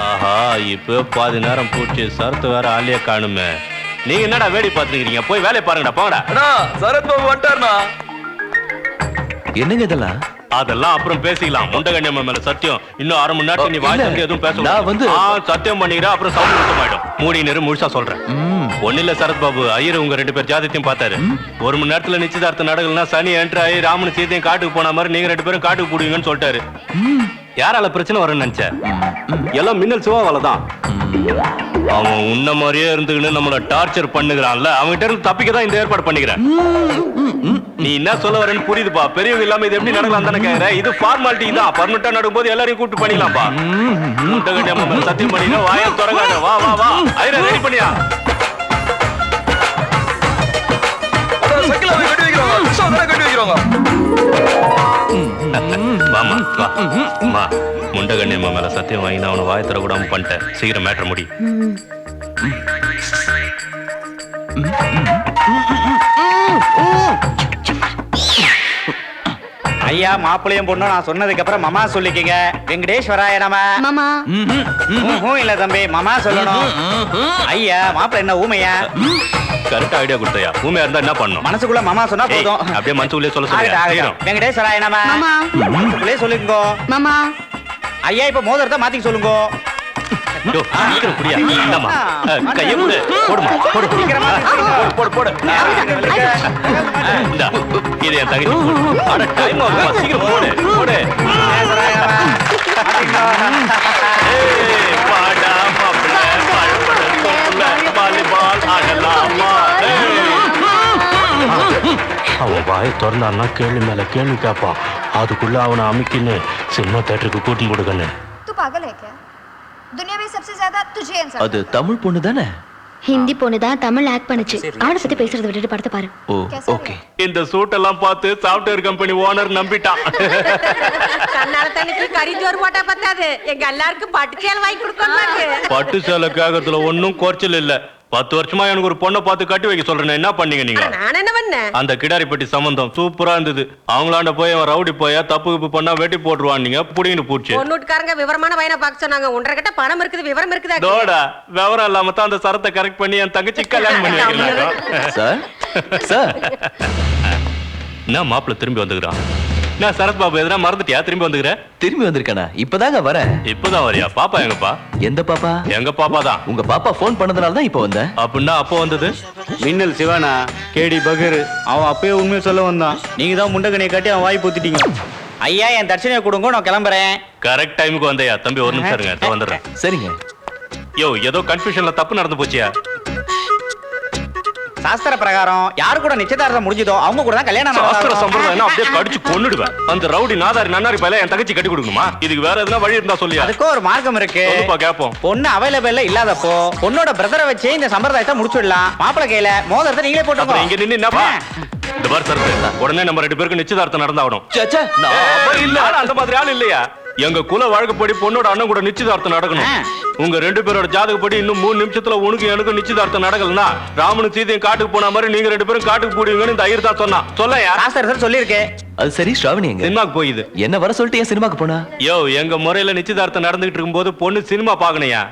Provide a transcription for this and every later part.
ஆஹா இப்போ பாதி நேரம் பூச்சி சரத்து வேற ஆளியே காணுமே. நீங்க என்னடா வேடி பார்த்துக்கிறீங்க? போய் வேலையை பாருங்கடா போங்கடா. சரத் பாபு வந்துட்டாருண்ணா. என்னங்க இதெல்லாம்? அதெல்லாம் அப்புறம் பேசிக்கலாம். முண்டகண்ணியம்மா மேல சத்தியம். இன்னும் 1/2 மணி நேரத்துக்கு நீ வாய் வந்து எதுவும் பேச. நான் வந்து சத்தியம் பண்ணிக்கிற அப்புறம் சவுண்ட் சுத்தமாயிடும். மூடி நேரம் முழுசா சொல்றேன். ஒன்னில்ல சரத் பாபு, ஐயர் உங்க 2 பேர் ஜாதத்தையும் பார்த்தாரு. 1 மணி நேரத்துல நிச்சயதார்த்தம் நடக்கலன்னா சனி என்ட்ரு ஆகி ராமனு சீதையும் காட்டுக்கு போன மாதிரி நீங்க 2 பேரும் காட்டுக்கு போடுவீங்கன்னு சொல்லிட்டாரு. யாரால பிரச்சனை வரும்னு நினைச்ச? எல்லாம் மின்னல் சிவாவாலதான். அவன் உன்ன மாதிரியே இருந்துக்கின்னு நம்மள டார்ச்சர் பண்ணுகிறான்ல, அவன்கிட்ட இருந்து தப்பிக்கதான் இந்த ஏற்பாடு பண்ணிக்கிறேன். நீ என்ன சொல்ல வரேன்னு புரியுதுப்பா. பெரியவங்க இல்லாம இது எப்படி நடக்கலாம் தானே கேக்குற? இது ஃபார்மாலிட்டி தான். பர்மனண்டா நடக்கும்போது எல்லாரையும் கூப்பிட்டு பண்ணிக்கலாம்ப்பா. முண்டகண்ணியம்மா சத்தியம் பண்ணினா வாயை திறக்காத. வா வா வா ஐயா ரெடி பண்ணியா? முண்டகண்ணியம்மா மேல சத்தியம் வாங்கினா அவனை வாய தர கூடாம பண்ணிட்டேன். சீக்கிரம் மேட்டர் முடி. ஐயா மாப்பிள்ளையும் பொண்ணு நான் சொன்னதுக்கு அப்புறம் மாமா சொல்லிக்கங்க. வெங்கடேஸ்வராய நம. மாமா இல்ல தம்பி, மாமா சொல்லணும். ஐயா மாப்பிள்ளை என்ன ஊமையா? கரெக்டா ஐடியா கொடுத்தையா. ஊமையா இருந்தா என்ன பண்ணும்? மனசுக்குள்ள மாமா சொன்னா போதும். அப்படியே மனசுக்குள்ளே சொல்ல சொல்லுங்க. வெங்கடேஸ்வராய நம. மனசுக்குள்ளே சொல்லுங்க மாமா. ஐயா இப்ப மோதிரத்தை மாத்திக்க சொல்லுங்க. அவன் வாயை திறந்தான்னா கேள்வி மேல கேள்வி கேட்பான். அதுக்குள்ள அவனை அமைக்கின்னு சினிமா தியேட்டருக்கு கூட்டி கொடுக்கன்னு. அது தமிழ் பொண்ணு தானே? ஹிந்தி பொண்ணு தான் தமிழ் ஆக்ட் பண்ணுச்சு. அவனை பத்தி பேசுறத விட்டுட்டு படத்தை பாரு. ஓ ஓகே. இந்த சூட் எல்லாம் பார்த்து சாஃப்ட்வேர் கம்பெனி ஓனர் நம்பிட்டான். கண்ணால தண்ணிக்கு கறி ஜோறு போட்டா பத்தாது, எங்க எல்லாருக்கும் பட்டு சேலை வாங்கி கொடுக்கணும். பட்டு சேலை கேட்கறதுல ஒன்னும் குறைச்சல் இல்ல. 10 வருஷமா எனக்கு ஒரு பொண்ணை பார்த்து கட்டி வைக்க சொல்றேன். என்ன பண்ணீங்க நீங்க? நான் என்ன பண்ணேன்? அந்த கிடாரிப்பட்டி சம்பந்தம் சூப்பரா இருந்தது. அவங்களாண்ட போய் அவன் ரவுடி போயா தப்பு பண்ணா வெட்டி போட்டுருவான். நீங்க புடின்னு பூச்சி பொண்ணுட்டுக்காரங்க விவரமான வயனை பார்க்க சொன்னாங்க. 1.5 கிட்ட பணம் இருக்குது, விவரம் இருக்குதா? தோடா விவரம் இல்லாம தான் அந்த சரத்தை கரெக்ட் பண்ணி என் தங்கச்சி கல்யாணம் பண்ணி வைக்கிறாங்க. சார் சார் என்ன மாப்பிள்ள திரும்பி வந்துக்கிறான்? நான் சரத் பாபு எதனா மறந்துட்டியா? திரும்பி வந்துக்கிறேன். திரும்பி வந்திருக்கானா? இப்பதாங்க வரேன். இப்பதான் வரியா? பாப்பா எங்கப்பா? எந்த பாப்பா? எங்க பாப்பா தான். உங்க பாப்பா போன் பண்ணதுனால தான் இப்ப வந்தேன். அப்படின்னா அப்போ வந்தது மின்னல் சிவானா கேடி பகர். அவன் அப்பயே உண்மையை சொல்ல வந்தான். நீங்க தான் முண்டகனையை காட்டி அவன் வாய் பூத்திட்டீங்க. ஐயா என் தட்சணையை கொடுங்க, நான் கிளம்புறேன். கரெக்ட் டைமுக்கு வந்தையா? தம்பி ஒரு நிமிஷம் இருங்க, வந்துடுறேன். சரிங்க. யோ ஏதோ கன்ஃபியூஷன்ல தப்பு நடந்து போச்சியா? சாஸ்திர பிரகாரம் யாரு கூட நிச்சயதார்த்தம் முடிஞ்சதோ அவங்க கூட தான் கல்யாணம். சாஸ்திர சம்பிரதாயம் அப்படியே கடிச்சு கொன்னுடுவேன். அந்த ரவுடி நாதாரி நன்னாரி பையல என் தங்கச்சி கட்டி கொடுக்கணுமா? இதுக்கு வேற எதுனா வழி இருந்தா சொல்லியா? அதுக்கு ஒரு மார்க்கம் இருக்கு. கேப்போம். பொண்ணு அவைலபிள் இல்லாதப்போ பொண்ணோட பிரதரை வச்சு இந்த சம்பிரதாயத்தை முடிச்சிடலாம். மாப்பிள்ளை கையில மோதிரத்தை நீங்களே போட்டுக்கோ. இங்க நின்னு என்னப்பா? இந்த பார் சரத்து, உடனே நம்ம 2 பேருக்கு நிச்சயதார்த்தம் நடந்தாகணும். இல்ல அந்த மாதிரி ஆள் இல்லையா? எங்க குல வழக்கப்படி பொண்ணோட அண்ணன் கூட நிச்சயதார்த்தம் நடக்கணும். உங்க 2 பேரோட ஜாதகப்படி இன்னும் 3 நிமிஷத்துல உனக்கு எனக்கு நிச்சயதார்த்தம் நடக்கலனா ராமனு சீதையும் காட்டுக்கு போன மாதிரி நீங்க 2 பேரும் காட்டுக்கு போடுவீங்கன்னு இந்த ஐயர் தான் சொன்னா. சொல்லையா? சாஸ்திரம் சொல்லியிருக்கேன். அது சரி. ஸ்ராவணி எங்க? சினிமாக்கு போயிது. என்ன வர சொல்லிட்டு ஏன் சினிமாக்கு போனா? யோ எங்க முறையில நிச்சயதார்த்தம் நடந்துகிட்டு இருக்கும்போது பொண்ணு சினிமா பாக்கணையா?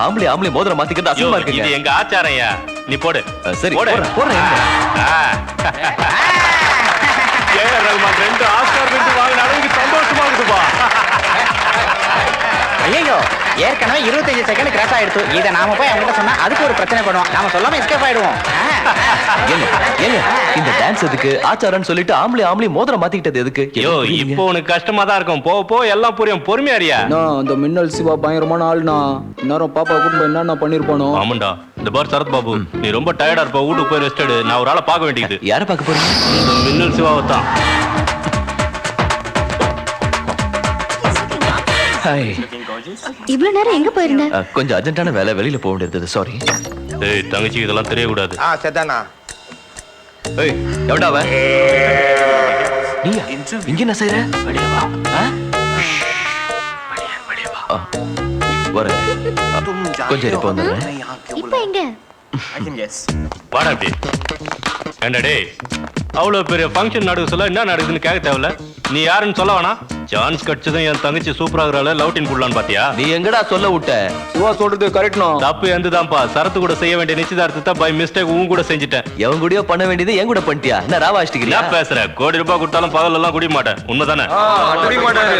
ஆம்பளை மோதிரம் மாத்திக்கிறது அசிங்கமா இருக்கு. இது எங்க ஆச்சாரையா. நீ போடு. சரி போடுறேன். ரஹ்மான் 2 ஆஸ்கார் விருது வாங்கின அளவுக்கு சந்தோஷமா இருக்குப்பா. ஐயோ ஏற்கனவே 25 செகண்ட் கிராஸ் ஆயிடுச்சு. இதை நாம போய் அவங்க சொன்னா அதுக்கு ஒரு பிரச்சனை பண்ணுவோம். நாம சொல்லாம எஸ்கேப் ஆயிடுவோம். இந்த டான்ஸ் எதுக்கு? ஆச்சாரன்னு சொல்லிட்டு ஆம்பளை மோதிரம் மாத்திக்கிட்டது எதுக்கு? ஐயோ இப்போ உனக்கு கஷ்டமா தான் இருக்கும். போ எல்லாம் புரியும். பொறுமையா அறியா. அந்த மின்னல் சிவா பயங்கரமான ஆள்னா. நேரம் பாப்பா குடும்பம் என்ன பண்ணிருப்பானோ. ஆமாண்டா. இந்த பார் சரத் பாபு, நீ ரொம்ப டயர்டா இருப்ப. வீட்டுக்கு போய் ரெஸ்ட் எடு. நான் ஒரு ஆளை பார்க்க வேண்டியது. யாரை பார்க்க போறீங்க? இந்த மின்னல் சிவாவை தான். இவ்வளவு நேரம் எங்க போயிருந்த? கொஞ்சம் அர்ஜென்ட்டான வேலை, வெளியில போக வேண்டியது. சாரி. ஏய் தங்கச்சி இதெல்லாம் தெரியக்கூடாது. சரிதானா? ஏய் எவடா அவன்? நீயா? இங்க என்ன செய்யற? வெளிய வா. வெளிய வா. வரேன். கொஞ்சம் இப்ப வந்துடுறேன். இப்ப எங்க? வாடா அப்படி. ஏண்டா டேய், அவ்வளவு பெரிய ஃபங்க்ஷன் நடக்குதுல என்ன நடக்குதுன்னு கேட்க தேவையில்ல. நீ யாருன்னு சொல்ல வேணா? சான்ஸ் கிடைச்சதும் என் தங்கச்சி சூப்பராகிறால லவ்டின் புடலான்னு பாத்தியா? நீ எங்கடா சொல்ல விட்ட? சிவா சொல்றது கரெக்ட்னா? தப்பு எந்துதான்ப்பா. சரத்து கூட செய்ய வேண்டிய நிச்சயதார்த்தத்தை பை மிஸ்டேக் உன் கூட செஞ்சுட்டேன். எவன் கூடயோ பண்ண வேண்டியது என் கூட பண்ணிட்டியா? என்ன ராவா அஷ்டிக்கிறியா? என்ன பேசுற? கோடி ரூபாய் கொடுத்தாலும் பகல் எல்லாம் குடிக்க மாட்டேன். உண்மைதானே?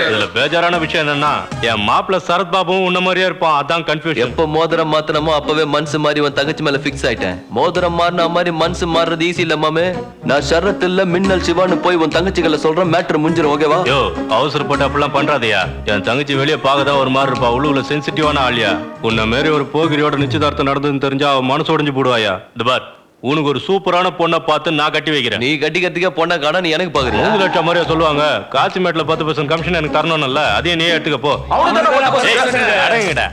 இதுல பேஜாரான விஷயம் என்னன்னா, என் மாப்பிள்ள சரத் பாபுவும் உன்ன மாதிரியே இருப்பான். அதான் கன்ஃபியூஷன். எப்ப மோதிரம் மாத்தனமோ அப்பவே மனசு மாறி உன் தங்கச்சி மேல பிக்ஸ் ஆயிட்டேன். மோதிரம் மாறின மாதிரி மனசு மாறுறது ஈஸி இல்ல மாமே. நான் ஷரத் இல்ல மின்னல் சிவான்னு போய் உன் தங்கச்சிகளை சொல்றேன். மேட்டர் முடிஞ்சிரும். ஓகேவா? யோ, அவசரப்பட்டு அப்படிலாம் பண்றாதயா. என் தங்கச்சி வெளியே பார்க்கதான் ஒரு மாதிரி இருப்பா. உள்ளுக்குள்ள சென்சிட்டிவான ஆளியா. உன்ன மாரி ஒரு போகிரியோட நிச்சயதார்த்தம் நடந்ததுன்னு தெரிஞ்சா அவன் மனசு உடைஞ்சு போடுவாயா. இந்த பார், உனக்கு ஒரு சூப்பரான பொண்ணை பார்த்து நான் கட்டி வைக்கிறேன். நீ கட்டிக்கிறதுக்கே பொண்ணை காண நீ எனக்கு பாக்குறியா? 5 லட்சம் மாதிரியா சொல்லுவாங்க. காசிமேட்ல 10% கமிஷன் எனக்கு தரணும்ல, அதையும் நீ எடுத்துக்க போ. அடங்குடா.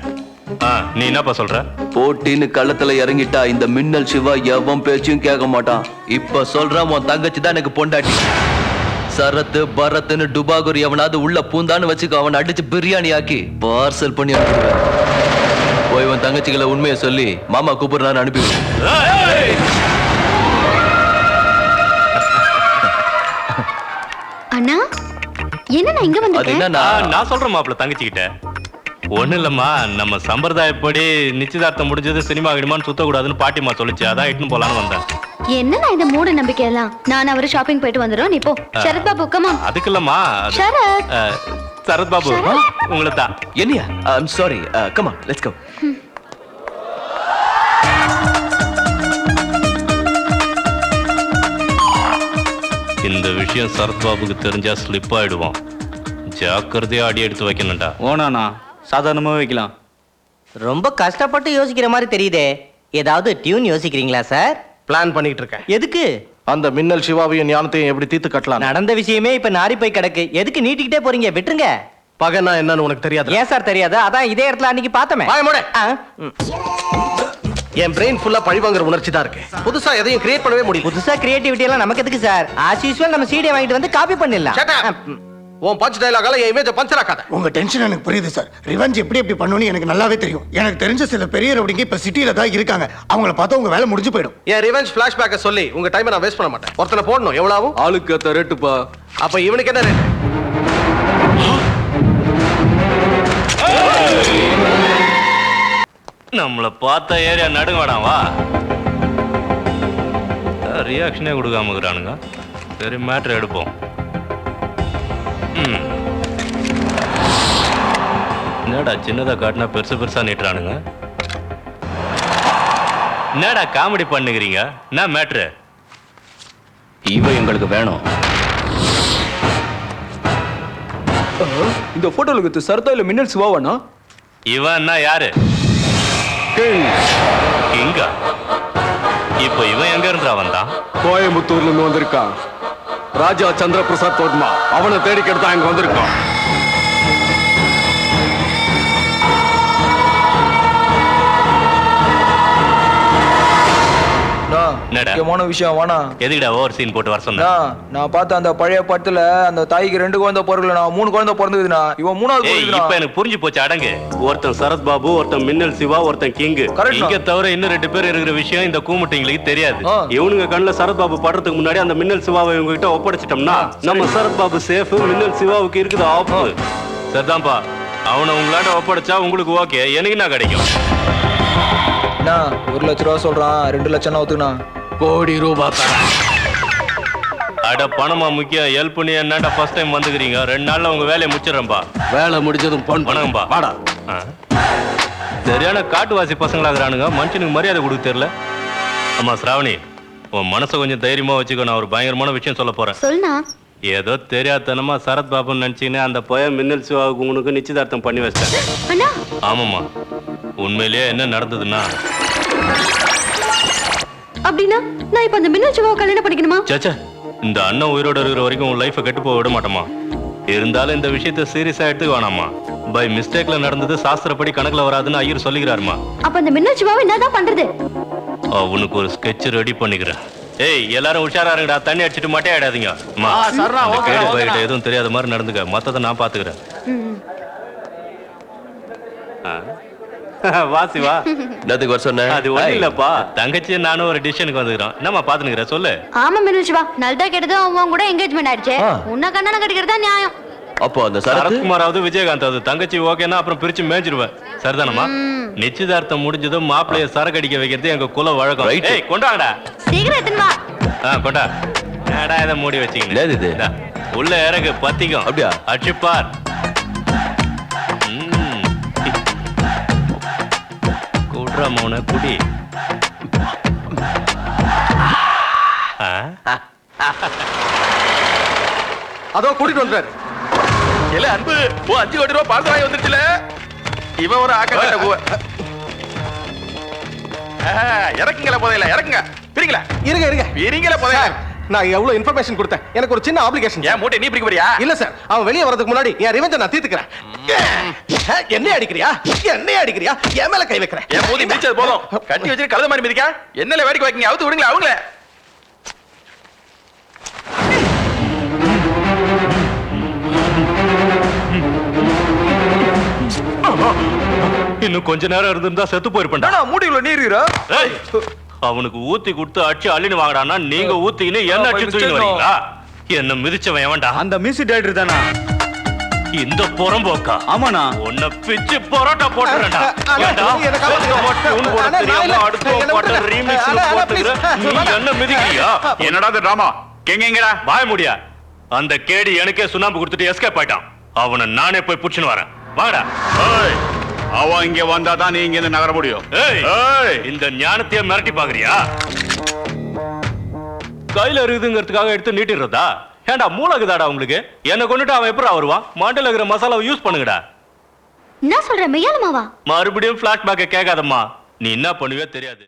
நீ என்னப்பா சொல்ற? போட்டின்னு களத்துல இறங்கிட்டா இந்த மின்னல் சிவா எவன் பேச்சும் கேட்க மாட்டான். இப்ப சொல்றான் உன் தங்கச்சி தான் எனக்கு பொண்டாட்டி. சரத்து பரத்னு டுபாகூர் எவனாவது உள்ள பூந்தான்னு வச்சுக்க, அவன் அடிச்சு பிரியாணி ஆக்கி பார்சல் பண்ணி அனுப்பிடுவேன். போய் உன் தங்கச்சிகளை உண்மையை சொல்லி மாமா கூப்பிடுறான்னு அனுப்பிவிடு. அண்ணா என்ன இங்க அது வந்திருக்கேன்? என்னன்னா நான் சொல்றேன் மாப்பிள்ள தங்கச்சி கிட்ட. ஒண்ணு இல்லம்மா, நம்ம சம்பிரதாயப்படி நிச்சயதார்த்தம் முடிஞ்சது சினிமா கிடிமான்னு சுத்தக்கூடாதுன்னு பாட்டிமா சொல்லிச்சு. அதான் இட்டுன்னு போலான்னு வந்தேன். என்ன இந்த மூட நம்பிக்கை எல்லாம்? நான் அவரு ஷாப்பிங் போயிட்டு வந்துறோம். நீ போ. Sarath Babu come on. அதுக்கு இல்லம்மா, சரத். சரத் பாபு உங்களை தான். என்னையா? I'm sorry. Come on let's go. இந்த விஷயம் சரத் பாபுக்கு தெரிஞ்சா ஸ்லிப் ஆயிடுவான். ஜாக்கிரதையா அடி எடுத்து வைக்கணும்டா. ஓனாண்ணா சாதாரணமா வைக்கலாம். ரொம்ப கஷ்டப்பட்டு யோசிக்கிற மாதிரி தெரியுதே. ஏதாவது டியூன் யோசிக்கிறீங்களா சார்? பிளான் பண்ணிட்டு இருக்கேன். எதுக்கு? அந்த மின்னல் சிவாவையும் ஞானத்தையும் எப்படி தீர்த்து கட்டலாம்? நடந்த விஷயமே இப்ப நாரி போய் கிடக்கு. எதுக்கு நீட்டிக்கிட்டே போறீங்க? விட்டுருங்க. பகனா என்னன்னு உனக்கு தெரியாது. ஏன் சார் தெரியாதா? அதான் இதே இடத்துல அன்னைக்கு பார்த்தோமே. வாய மூடு. ஆ, என் பிரெயின் ஃபுல்லா பழிவாங்குற உணர்ச்சி தான் இருக்கு. புதுசா எதையும் கிரியேட் பண்ணவே முடியல. புதுசா கிரியேட்டிவிட்டி எல்லாம் நமக்கு எதுக்கு சார்? ஆஸ் யூசுவல் நம்ம சீடியை வாங்கிட்டு வந்து காப்பி பண்ணிடலாம். Shut up. உன் பஞ்ச் டயலாகால என் இமேஜை பஞ்சர் ஆக்காத. உங்க டென்ஷன் எனக்கு புரியுது சார். ரிவெஞ்ச் எப்படி பண்ணணும்னு எனக்கு நல்லாவே தெரியும். எனக்கு தெரிஞ்ச சில பெரிய ரவுடிங்க இப்ப சிட்டில தான் இருக்காங்க. அவங்கள பார்த்தா உங்க வேலை முடிஞ்சு போயிடும். என் ரிவெஞ்ச் ஃபிளாஷ்பேக்க சொல்லி உங்க டைமை நான் வேஸ்ட் பண்ண மாட்டேன். ஒருத்தனை போடணும். எவ்வளவு ஆகும்? ஆளுக்கு அத்த ரேட்டுப்பா. அப்ப இவனுக்கு என்ன ரேட்? நம்மள பார்த்த ஏரியா நடுங்கடாம். வா, ரியாக்ஷனே கொடுக்காம இருக்கிறானுங்க. சரி, மேட்ரு எடுப்போம். என்னடா சின்னதா காட்டினா பெருசு பெருசா நீட்டுறானுங்க. என்னடா காமெடி பண்ணுகிறீங்க? என்ன மேட்ரு? இவன் எங்களுக்கு வேணும். இந்த போட்டோல இருக்கிறது சரதா இல்ல மின்னல் சிவாவானா? இவன் என்ன யாரு? கிங்கா? இப்போ இவன் எங்க இருந்தா வந்தான்? கோயம்புத்தூர்ல இருந்து வந்திருக்கான். ராஜா சந்திர பிரசாத் தோட்மா அவனை தேடிக்கிட்டு தான் இங்க வந்திருக்கான். என்னடா விஷயம் வேணா. எதுக்குடா ஓவர் சீன் போட்டு வர சொன்ன? நான் பார்த்த அந்த பழைய படத்துல அந்த தாய்க்கு 2 குழந்தை பிறகுல 3 குழந்தை பிறந்ததுனா இவன் 3வது குழந்தை. இப்ப எனக்கு புரிஞ்சு போச்சு. அடங்கு. ஒருத்தன் சரத் பாபு, ஒருத்தன் மின்னல் சிவா, ஒருத்தன் கிங். இங்க தவிர இன்னும் 2 பேர் இருக்கிற விஷயம் இந்த கூமுட்டைங்களுக்கு தெரியாது. இவனுங்க கண்ணுல சரத் பாபு படுறதுக்கு முன்னாடி அந்த மின்னல் சிவாவை இவங்க கிட்ட ஒப்படைச்சிட்டோம்னா நம்ம சரத் பாபு சேஃப், மின்னல் சிவாவுக்கு இருக்குது ஆப்பு. சரிதான்ப்பா. அவனை உங்களாட்ட ஒப்படைச்சா உங்களுக்கு ஓகே. எனக்கு என்ன கிடைக்கும்? 1 லட்ச ரூபா சொல்றான். 2 லட்சம் ஒத்துக்கணா. கோடி ரூபாய் தரேன். அட பணமா முக்கியம். ஹெல்ப் பண்ணி என்னடா ஃபர்ஸ்ட் டைம் வந்துக்கிறீங்க. 2 நாள்ல உங்க வேலையை முடிச்சிடறேன்பா. வேலை முடிஞ்சதும் போன் வணக்கம்பா. வாடா. சரியான காட்டுவாசி பசங்களாகிறானுங்க. மனுஷனுக்கு மரியாதை கொடுக்க தெரியல. அம்மா ஸ்ராவணி, உன் மனசை கொஞ்சம் தைரியமா வச்சுக்கோ. நான் ஒரு பயங்கரமான விஷயம் சொல்ல போறேன். சொல்லுண்ணா. ஏதோ தெரியாதனமா சரத் பாபுன்னு நினைச்சீங்க அந்த பையன் மின்னல் சிவாவுக்கு உங்களுக்கு நிச்சயதார்த்தம் பண்ணி வச்சிட்டேன். அண்ணா. ஆமாம்மா, உண்மையிலேயே என்ன நடந்ததுன்னா, அப்படின்னா நான் இப்ப அந்த மின்னல் சிவாவை கல்யாணம் பண்ணிக்கணுமா? சேச்சே, இந்த அண்ணன் உயிரோட இருக்கிற வரைக்கும் உன் லைஃபை கெட்டு போக விட மாட்டோமா. இருந்தாலும் இந்த விஷயத்தை சீரியஸா எடுத்துக்க வேணாமா. பை மிஸ்டேக்ல நடந்தது சாஸ்திரப்படி கணக்குல வராதுன்னு ஐயர் சொல்லிக்கிறாருமா. அப்ப அந்த மின்னல் சிவாவை என்னதான் பண்றது? உனக்கு ஒரு ஸ்கெட்ச் ரெடி பண்ணிக்கிறேன். ஏய், எல்லாரும் உஷாரா இருங்கடா. தண்ணி அடிச்சிட்டு மட்டும் ஆயிடாதீங்க. எதுவும் தெரியாத மாதிரி நடந்துக்க. மத்தத நான் பாத்துக்கிறேன். வாசி வா. என்னத்துக்கு வர சொன்ன? அது ஒண்ணு இல்லப்பா, தங்கச்சி நானும் ஒரு டிசிஷனுக்கு வந்துக்கிறோம். என்னம்மா பாத்துனுக்குற சொல்லு. ஆமா மீனு சிவா, நல்லதா கெட்டதோ அவங்க கூட என்கேஜ்மெண்ட் ஆயிடுச்சு. உன்ன கண்ணன கட்டிக்கிறதா நியாயம். அப்போ அந்த சரத் சரத்குமாராவது விஜயகாந்தாவது தங்கச்சி ஓகேன்னா அப்புறம் பிரிச்சு மேய்ச்சிருவேன். சரிதானம்மா? நிச்சயதார்த்தம் முடிஞ்சதும் மாப்பிளைய சரக்கு அடிக்க வைக்கிறது எங்க குல வழக்கம். Right. ஏய் கொண்டாடா. சீக்கிரம் எடுத்துன்னு வா. கொண்டா. ஏடா இதை மூடி வச்சுக்கணும். என்னது இது? உள்ள இறகு பத்திக்கும். அப்படியா? அடிச்சுப்பார். குடுற மௌன குடி. அதோ கூட்டிட்டு வந்துறாரு. இல்ல அன்பு, 5 கோடி ரூபாய் பால்தராய் வந்துருச்சுல. இவன் ஒரு ஆக்கட்ட கூவ. இறக்குங்கள போதையில இறக்குங்க. பிரிங்களா? இருங்க இருங்க. பிரிங்கள போதையில. நான் எவ்வளவு இன்ஃபர்மேஷன் கொடுத்தேன். எனக்கு ஒரு சின்ன ஆப்ளிகேஷன். ஏன் மூட்டை நீ பிரிக்க போறியா? இல்ல சார், அவன் வெளியே வரதுக்கு முன்னாடி என் ரிவெஞ்ச நான் தீர்த்துக்கிறேன். என்ன அடிக்கிறியா? என்ன அடிக்கிறியா? என் மேல கை வைக்கிறேன். என் மூதி மிதிச்சது போதும். கட்டி வச்சு கழுத மாதிரி மிதிக்கா? என்னல வேடிக்கை வைக்கீங்க? அவுத்து விடுங்களா அவங்கள. இன்னும் கொஞ்ச நேரம் இருந்திருந்தா செத்து போயிருப்பேன்டா. மூட்டைக்குள்ள நீர் இருக்கா? அவனுக்கு ஊத்தி கொடுத்து அடிச்சு அள்ளின்னு வாங்கடான்னா நீங்க ஊத்தின்னு என்ன அடிச்சு தூக்கின்னு வரீங்களா? என்ன மிதிச்சவன் எவன்டா? அந்த மியூசிக் டைரக்டர் தானா? இந்த புறம்போக்கா? ஆமாண்ணா. உன்னை பிச்சு பரோட்டா போட்டுறேன்டா. அண்ணா, ஏன்டா? என்னை காப்பாத்துங்க. உங்க மட்டும் உன் போட அண்ணா, நான் தெரியாம இல்ல. அடுத்த என்னை பாட்ட விட்டுருங்க. remix ல அண்ணா, போட்டுக்கிற. please. நீ என்ன மிதிக்கிறியா? என்னடா இந்த டிராமா? எங்கடா? வாய முடியா? அந்த கேடி எனக்கே சுண்ணாம்பு கொடுத்துட்டு எஸ்கேப் ஆயிட்டான். அவனை நானே போய் புடிச்சுன்னு வரேன். வாடா. ஏய், அவன் இங்க வந்தாதான் நீ இங்க இருந்து நகர முடியும். ஏய், இந்த ஞானத்தையே மிரட்டி பாக்குறியா? கையில இருக்குதுங்கிறதுக்காக எடுத்து நீட்டிடுறதா? ஏன்டா மூலகுதாடா உங்களுக்கு? என்ன கொண்டுட்டு அவன் எப்படி வருவான்? மாண்டல இருக்கிற மசாலாவை யூஸ் பண்ணுங்கடா. என்ன சொல்ற மெய்யாலுமாவா? மறுபடியும் பிளாஷ்பேக்க கேட்காதம்மா. நீ என்ன பண்ணுவே தெரியாது.